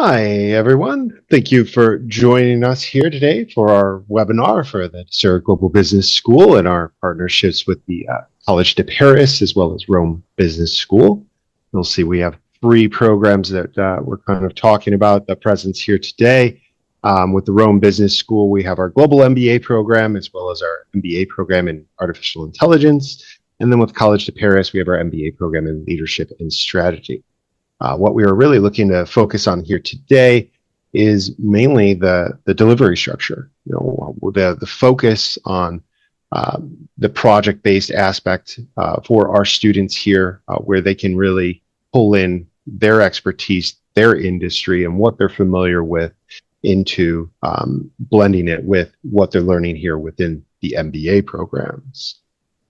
Hi, everyone. Thank you for joining us here today for our webinar for the Ducere Global Business School and our partnerships with the College de Paris as well as Rome Business School. You'll see we have three programs that we're kind of talking about the presence here today. With the Rome Business School, we have our Global MBA program as well as our MBA program in Artificial Intelligence. And then with College de Paris, we have our MBA program in Leadership and Strategy. What we are really looking to focus on here today is mainly the delivery structure. The focus on the project-based aspect for our students here, where they can really pull in their expertise, their industry, and what they're familiar with into blending it with what they're learning here within the MBA programs.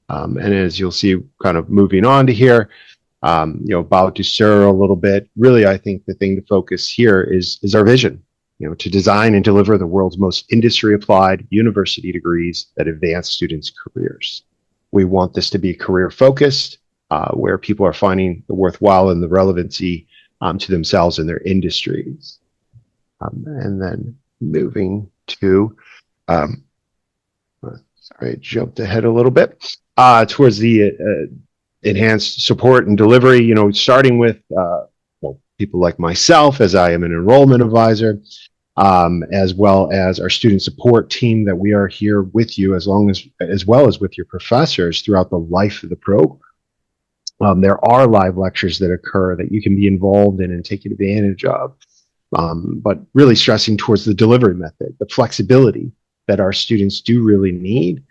And as you'll see, kind of moving on to here, about Ducere a little bit. Really, I think the thing to focus here is our vision, to design and deliver the world's most industry-applied university degrees that advance students' careers. We want this to be career-focused, where people are finding the worthwhile and the relevancy to themselves and their industries. And then moving to, sorry, I jumped ahead a little bit, towards the enhanced support and delivery, starting with people like myself, as I am an enrollment advisor, as well as our student support team that we are here with you as well as with your professors throughout the life of the program. There are live lectures that occur that you can be involved in and take advantage of, but really stressing towards the delivery method, the flexibility that our students do really need.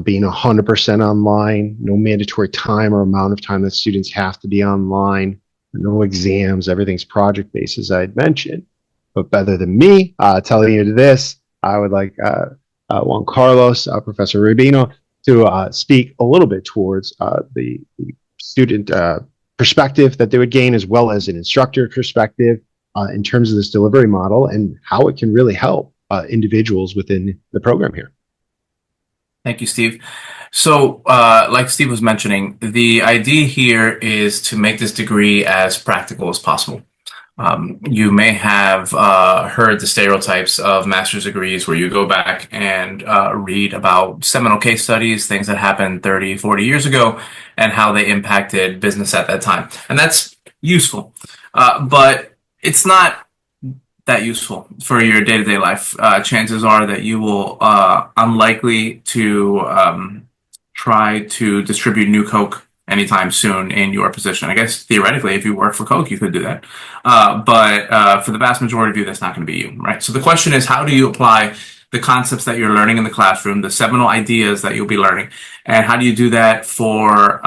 Being 100% online, no mandatory time or amount of time that students have to be online, no exams, everything's project-based, as I had mentioned. But better than me telling you this, I would like Juan Carlos, Professor Rubino, to speak a little bit towards the student perspective that they would gain, as well as an instructor perspective in terms of this delivery model and how it can really help individuals within the program here. Thank you, Steve. So, like Steve was mentioning, the idea here is to make this degree as practical as possible. You may have heard the stereotypes of master's degrees where you go back and read about seminal case studies, things that happened 30, 40 years ago, and how they impacted business at that time. And that's useful, but it's not that useful for your day-to-day life. Chances are that you will unlikely to try to distribute new Coke anytime soon in your position. I guess theoretically, if you work for Coke, you could do that. But for the vast majority of you, that's not going to be you, right? So the question is, how do you apply the concepts that you're learning in the classroom, the seminal ideas that you'll be learning, and how do you do that for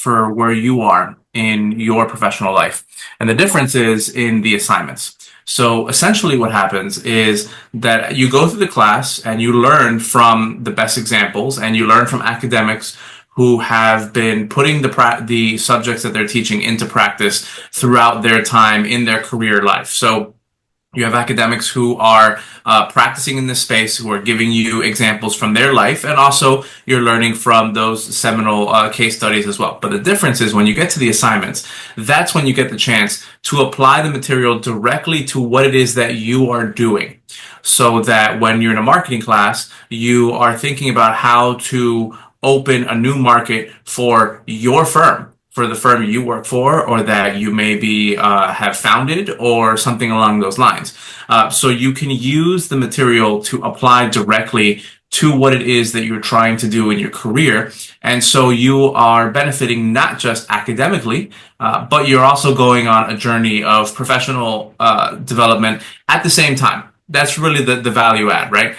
where you are in your professional life? And the difference is in the assignments. So essentially what happens is that you go through the class and you learn from the best examples and you learn from academics who have been putting the subjects that they're teaching into practice throughout their time in their career life. So you have academics who are practicing in this space, who are giving you examples from their life, and also you're learning from those seminal case studies as well. But the difference is when you get to the assignments, that's when you get the chance to apply the material directly to what it is that you are doing. So that when you're in a marketing class, you are thinking about how to open a new market for your firm, for the firm you work for, or that you maybe have founded, or something along those lines. So you can use the material to apply directly to what it is that you're trying to do in your career. And so you are benefiting not just academically, but you're also going on a journey of professional development at the same time. That's really the value add, right?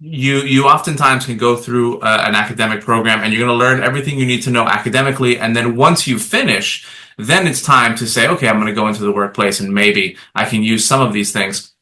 You oftentimes can go through an academic program and you're going to learn everything you need to know academically. And then once you finish, then it's time to say, okay, I'm going to go into the workplace and maybe I can use some of these things.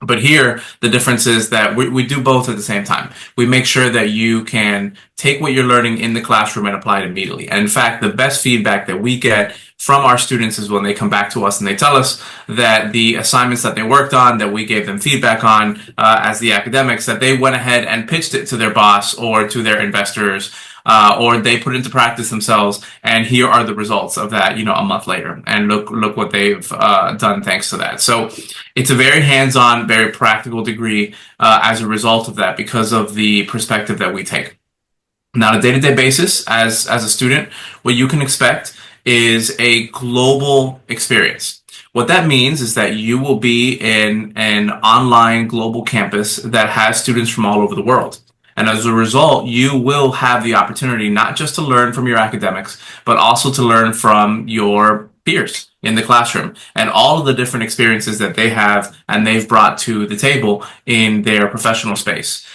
But here, the difference is that we do both at the same time. We make sure that you can take what you're learning in the classroom and apply it immediately. And in fact, the best feedback that we get from our students is when they come back to us and they tell us that the assignments that they worked on, that we gave them feedback on as the academics, that they went ahead and pitched it to their boss or to their investors or they put it into practice themselves, and here are the results of that, a month later, and look what they've done thanks to that. So it's a very hands-on, very practical degree as a result of that, because of the perspective that we take. Now, on a day-to-day basis, as a student, what you can expect is a global experience. What that means is that you will be in an online global campus that has students from all over the world. And as a result, you will have the opportunity not just to learn from your academics, but also to learn from your peers in the classroom and all of the different experiences that they have and they've brought to the table in their professional space.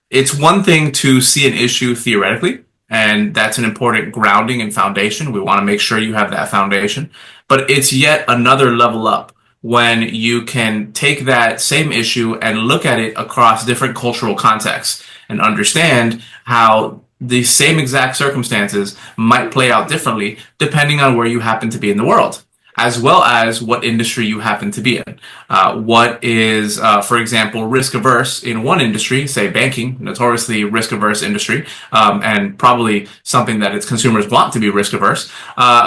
It's one thing to see an issue theoretically, and that's an important grounding and foundation. We want to make sure you have that foundation. But it's yet another level up when you can take that same issue and look at it across different cultural contexts and understand how the same exact circumstances might play out differently depending on where you happen to be in the world, as well as what industry you happen to be in. What is, for example, risk averse in one industry, say banking, notoriously risk averse industry, and probably something that its consumers want to be risk averse,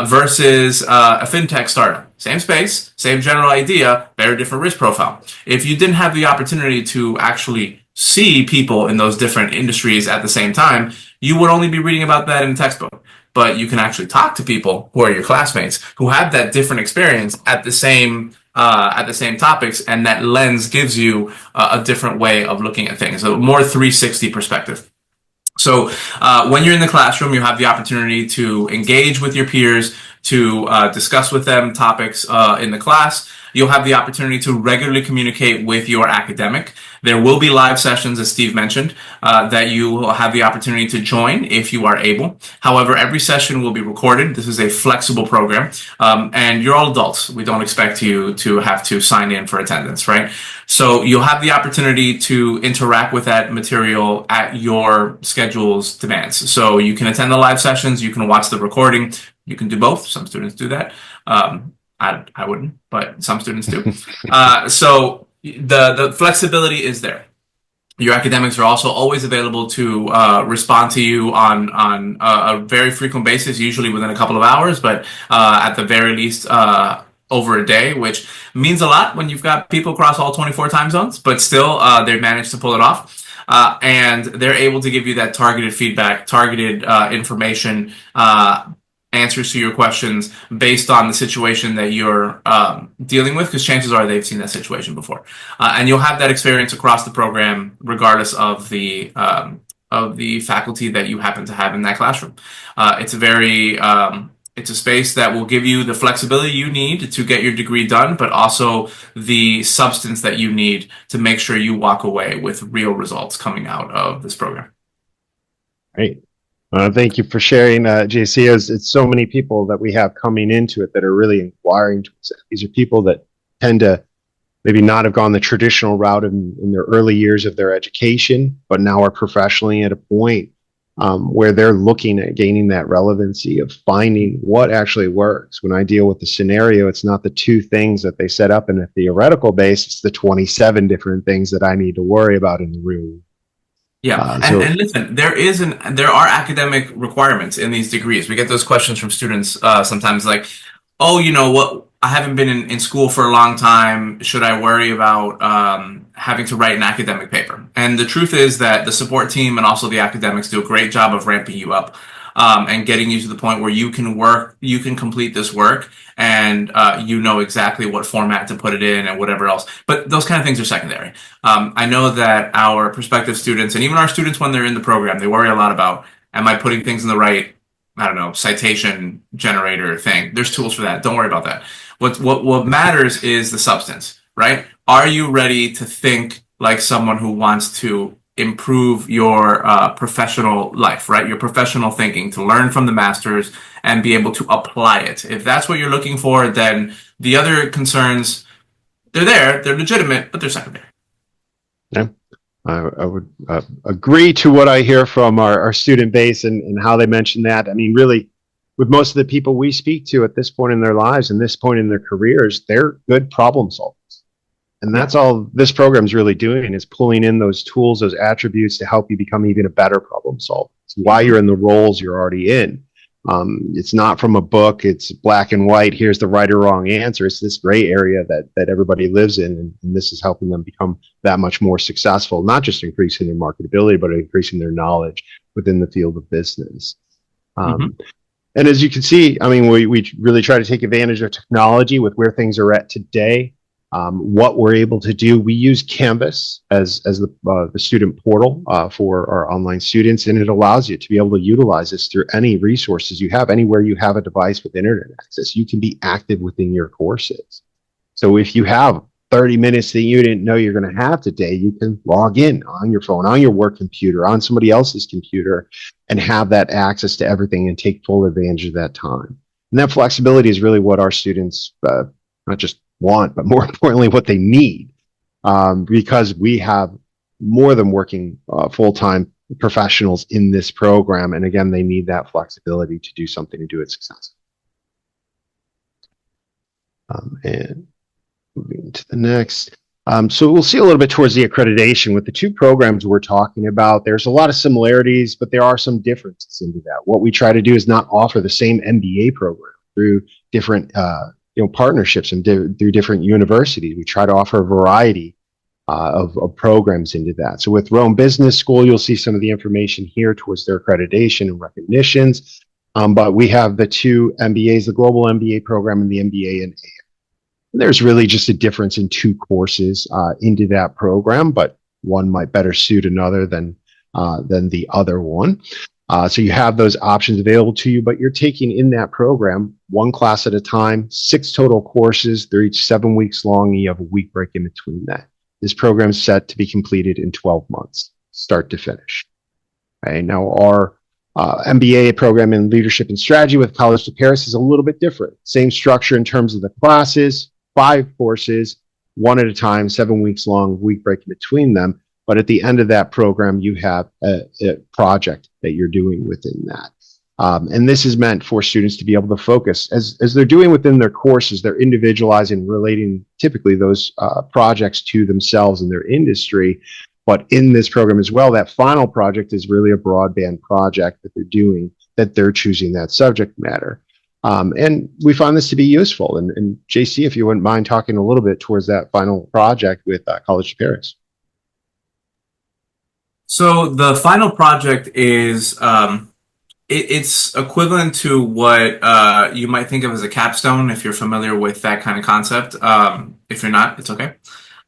versus a fintech startup. Same space, same general idea, very different risk profile. If you didn't have the opportunity to actually see people in those different industries at the same time, you would only be reading about that in a textbook. But you can actually talk to people who are your classmates who have that different experience at the same topics, and that lens gives you a different way of looking at things, a more 360 perspective. So when you're in the classroom, you have the opportunity to engage with your peers, to discuss with them topics in the class. You'll have the opportunity to regularly communicate with your academic. There will be live sessions, as Steve mentioned, that you will have the opportunity to join if you are able. However, every session will be recorded. This is a flexible program, and you're all adults. We don't expect you to have to sign in for attendance, right? So you'll have the opportunity to interact with that material at your schedule's demands. So you can attend the live sessions, you can watch the recording, you can do both. Some students do that. I wouldn't, but some students do. So the flexibility is there. Your academics are also always available to respond to you on a very frequent basis, usually within a couple of hours, but at the very least over a day, which means a lot when you've got people across all 24 time zones, but still they managed to pull it off. And they're able to give you that targeted feedback, targeted information, answers to your questions based on the situation that you're dealing with, because chances are they've seen that situation before. And you'll have that experience across the program, regardless of the faculty that you happen to have in that classroom. It's a space that will give you the flexibility you need to get your degree done, but also the substance that you need to make sure you walk away with real results coming out of this program. Great. Thank you for sharing, JC. It's so many people that we have coming into it that are really inquiring towards it. These are people that tend to maybe not have gone the traditional route in their early years of their education, but now are professionally at a point where they're looking at gaining that relevancy of finding what actually works. When I deal with the scenario, it's not the two things that they set up in a theoretical base, it's the 27 different things that I need to worry about in the real world. Yeah, and listen, there are academic requirements in these degrees. We get those questions from students sometimes, like, oh, you know what, I haven't been in school for a long time. Should I worry about having to write an academic paper? And the truth is that the support team and also the academics do a great job of ramping you up and getting you to the point where you can complete this work, and you know exactly what format to put it in and whatever else. But those kind of things are secondary. I know that our prospective students, and even our students when they're in the program, they worry a lot about, am I putting things in the right, I don't know, citation generator thing? There's tools for that. Don't worry about that. What matters is the substance, right? Are you ready to think like someone who wants to improve your professional life, right? Your professional thinking, to learn from the masters and be able to apply it. If that's what you're looking for, then the other concerns, they're legitimate, but they're secondary. Yeah, I would agree to what I hear from our student base and how they mention that. I mean, really, with most of the people we speak to at this point in their lives and this point in their careers, they're good problem solvers. And that's all this program is really doing, is pulling in those tools, those attributes to help you become even a better problem solver. It's why you're in the roles you're already in. It's not from a book. It's black and white. Here's the right or wrong answer. It's this gray area that everybody lives in, and this is helping them become that much more successful. Not just increasing their marketability, but increasing their knowledge within the field of business. And as you can see, I mean, we really try to take advantage of technology with where things are at today. What we're able to do, we use Canvas as the student portal for our online students, and it allows you to be able to utilize this through any resources you have. Anywhere you have a device with internet access, you can be active within your courses. So if you have 30 minutes that you didn't know you're going to have today, you can log in on your phone, on your work computer, on somebody else's computer, and have that access to everything and take full advantage of that time. And that flexibility is really what our students not just want, but more importantly, what they need, because we have more than working full-time professionals in this program. And again, they need that flexibility to do something and do it successfully. And moving to the next. So we'll see a little bit towards the accreditation with the two programs we're talking about. There's a lot of similarities, but there are some differences into that. What we try to do is not offer the same MBA program through different partnerships and through different universities. We try to offer a variety of programs into that. So with Rome Business School, you'll see some of the information here towards their accreditation and recognitions. But we have the two MBAs, the Global MBA program and the MBA in AM. There's really just a difference in two courses into that program, but one might better suit another than the other one. So you have those options available to you, but you're taking in that program one class at a time, 6 total courses. They're each 7 weeks long, and you have a week break in between that. This program is set to be completed in 12 months, start to finish. Okay, now our MBA program in Leadership and Strategy with College de Paris is a little bit different. Same structure in terms of the classes, 5 courses, one at a time, 7 weeks long, week break in between them. But at the end of that program, you have a project that you're doing within that. And this is meant for students to be able to focus. As they're doing within their courses, they're individualizing, relating typically those projects to themselves and their industry. But in this program as well, that final project is really a broadband project that they're doing, that they're choosing that subject matter. And we find this to be useful. And JC, if you wouldn't mind talking a little bit towards that final project with College de Paris. So the final project is it's equivalent to what you might think of as a capstone if you're familiar with that kind of concept. If you're not, it's okay.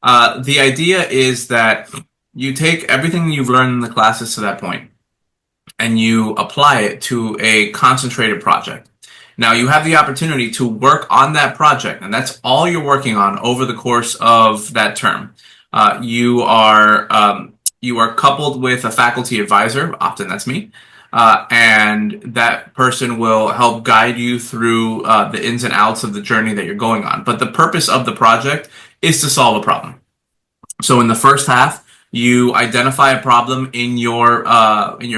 The idea is that you take everything you've learned in the classes to that point and you apply it to a concentrated project. Now you have the opportunity to work on that project, and that's all you're working on over the course of that term. You are coupled with a faculty advisor, often that's me, and that person will help guide you through the ins and outs of the journey that you're going on. But the purpose of the project is to solve a problem. So in the first half, you identify a problem in your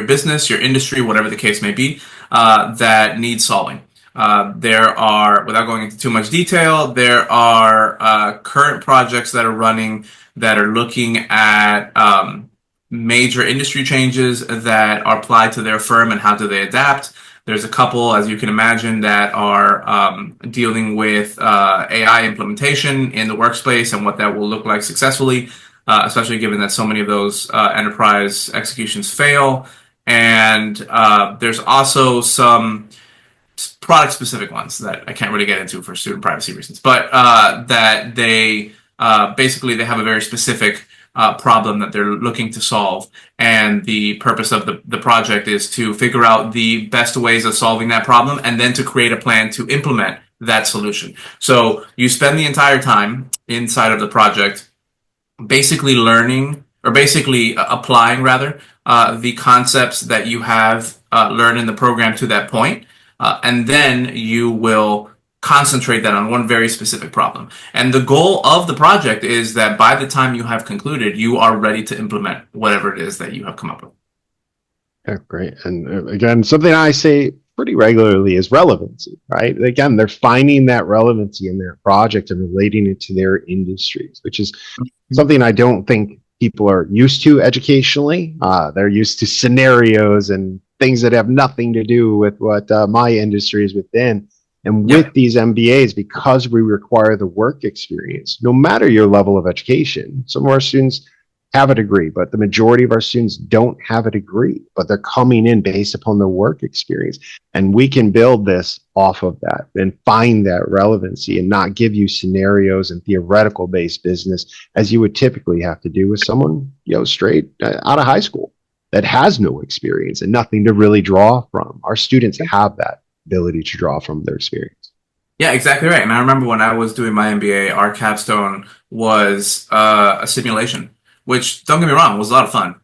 business, your industry, whatever the case may be, that needs solving. There are, without going into too much detail, there are current projects that are running that are looking at major industry changes that are applied to their firm and how do they adapt. There's a couple, as you can imagine, that are dealing with AI implementation in the workspace and what that will look like successfully, especially given that so many of those enterprise executions fail. And there's also some product-specific ones that I can't really get into for student privacy reasons, but that they basically they have a very specific problem that they're looking to solve, and the purpose of the project is to figure out the best ways of solving that problem and then to create a plan to implement that solution. So you spend the entire time inside of the project basically learning, or basically applying rather, the concepts that you have learned in the program to that point, and then you will concentrate that on one very specific problem. And the goal of the project is that by the time you have concluded, you are ready to implement whatever it is that you have come up with. Yeah, great. And again, something I say pretty regularly is relevancy, right? Again, they're finding that relevancy in their project and relating it to their industries, which is something I don't think people are used to educationally. They're used to scenarios and things that have nothing to do with what my industry is within. And with Yep. these MBAs, because we require the work experience, no matter your level of education, some of our students have a degree, but the majority of our students don't have a degree, but they're coming in based upon the work experience. And we can build this off of that and find that relevancy and not give you scenarios and theoretical based business as you would typically have to do with someone, straight out of high school that has no experience and nothing to really draw from. Our students have that ability to draw from their experience. Yeah, exactly right. And I remember when I was doing my MBA, our capstone was a simulation, which, don't get me wrong, was a lot of fun.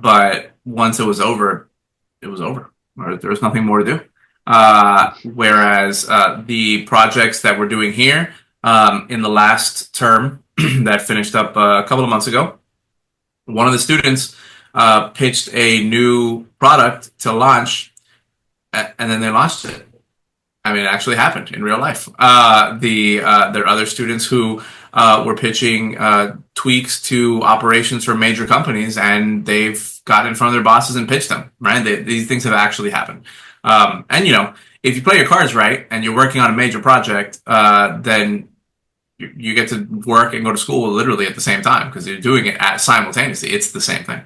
But once it was over, it was over. There was nothing more to do. Whereas the projects that we're doing here in the last term that finished up a couple of months ago, one of the students pitched a new product to launch, and then they launched it. I mean, it actually happened in real life. There are other students who were pitching tweaks to operations for major companies, and they've got in front of their bosses and pitched them, right? These things have actually happened. And, if you play your cards right and you're working on a major project, then you get to work and go to school literally at the same time because you're doing it simultaneously. It's the same thing.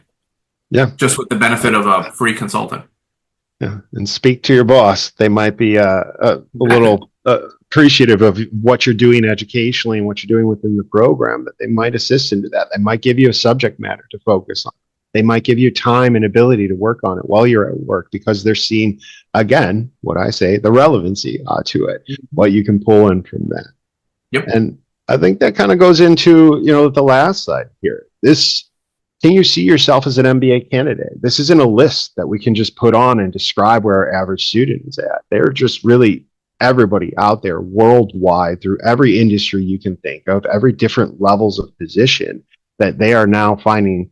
Yeah. Just with the benefit of a free consultant. Yeah, and speak to your boss. They might be a little appreciative of what you're doing educationally and what you're doing within the program, that they might assist into that. They might give you a subject matter to focus on. They might give you time and ability to work on it while you're at work because they're seeing, again, what I say, the relevancy to it, what you can pull in from that. Yep. And I think that kind of goes into, the last slide here. Can you see yourself as an MBA candidate? This isn't a list that we can just put on and describe where our average student is at. They're just really everybody out there worldwide through every industry you can think of, every different levels of position, that they are now finding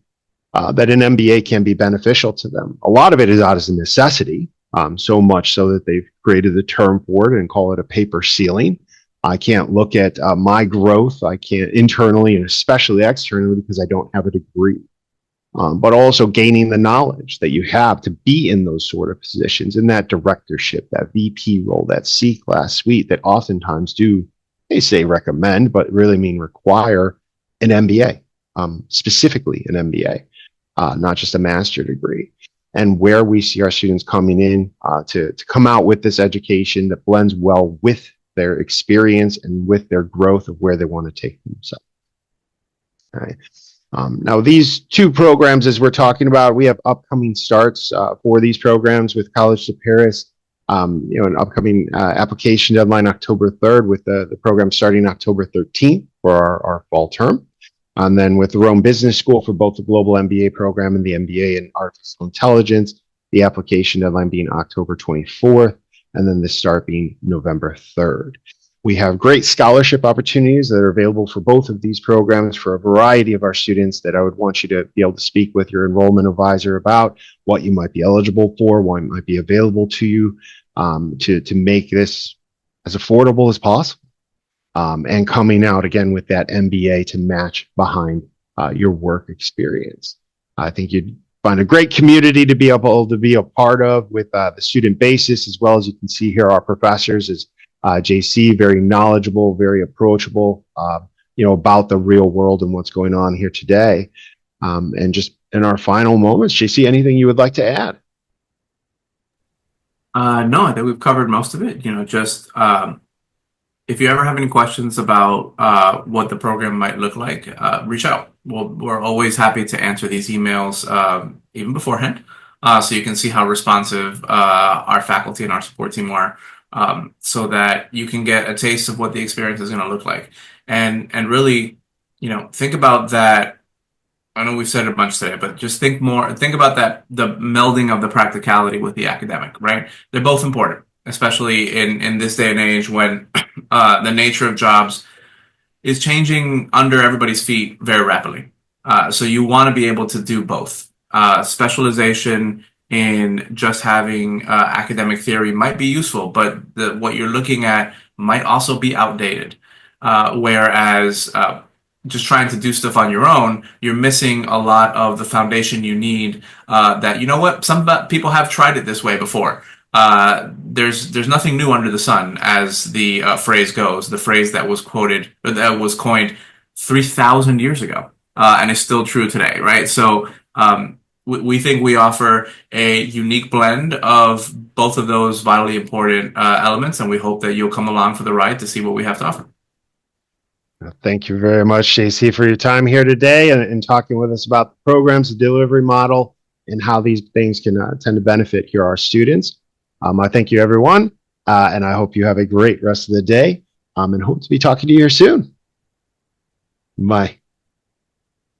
that an MBA can be beneficial to them. A lot of it is out as a necessity, so much so that they've created the term for it and call it a paper ceiling. I can't look at my growth. I can't internally and especially externally because I don't have a degree. But also gaining the knowledge that you have to be in those sort of positions, in that directorship, that VP role, that C-class suite that oftentimes they say recommend, but really mean require an MBA, specifically an MBA, not just a master's degree. And where we see our students coming in to come out with this education that blends well with their experience and with their growth of where they want to take themselves. All right. Now, these two programs, as we're talking about, we have upcoming starts for these programs with College to Paris. An upcoming application deadline October 3rd, with the program starting October 13th for our fall term. And then with the Rome Business School for both the Global MBA program and the MBA in Artificial Intelligence, the application deadline being October 24th, and then the start being November 3rd. We have great scholarship opportunities that are available for both of these programs for a variety of our students that I would want you to be able to speak with your enrollment advisor about what you might be eligible for, what might be available to you, to make this as affordable as possible. And coming out again with that MBA to match behind your work experience. I think you'd find a great community to be able to be a part of with the student basis, as well as you can see here, our professors is JC, very knowledgeable, very approachable, about the real world and what's going on here today. And just in our final moments, JC, anything you would like to add? No, I think we've covered most of it. If you ever have any questions about what the program might look like, reach out. We're always happy to answer these emails even beforehand, so you can see how responsive our faculty and our support team are. So that you can get a taste of what the experience is going to look like. And really, think about that. I know we've said it a bunch today, but just think about that, the melding of the practicality with the academic, right? They're both important, especially in this day and age when the nature of jobs is changing under everybody's feet very rapidly. So you want to be able to do both. Specialization in just having academic theory might be useful, but what you're looking at might also be outdated. Whereas just trying to do stuff on your own, you're missing a lot of the foundation you need. That, you know what, some people have tried it this way before. There's nothing new under the sun, as the phrase goes. The phrase that was quoted, that was coined 3,000 years ago, and is still true today, right? So we think we offer a unique blend of both of those vitally important elements, and we hope that you'll come along for the ride to see what we have to offer. Thank you very much, JC, for your time here today and talking with us about the programs, the delivery model, and how these things can tend to benefit here our students. I thank you, everyone, and I hope you have a great rest of the day, and hope to be talking to you here soon. Bye.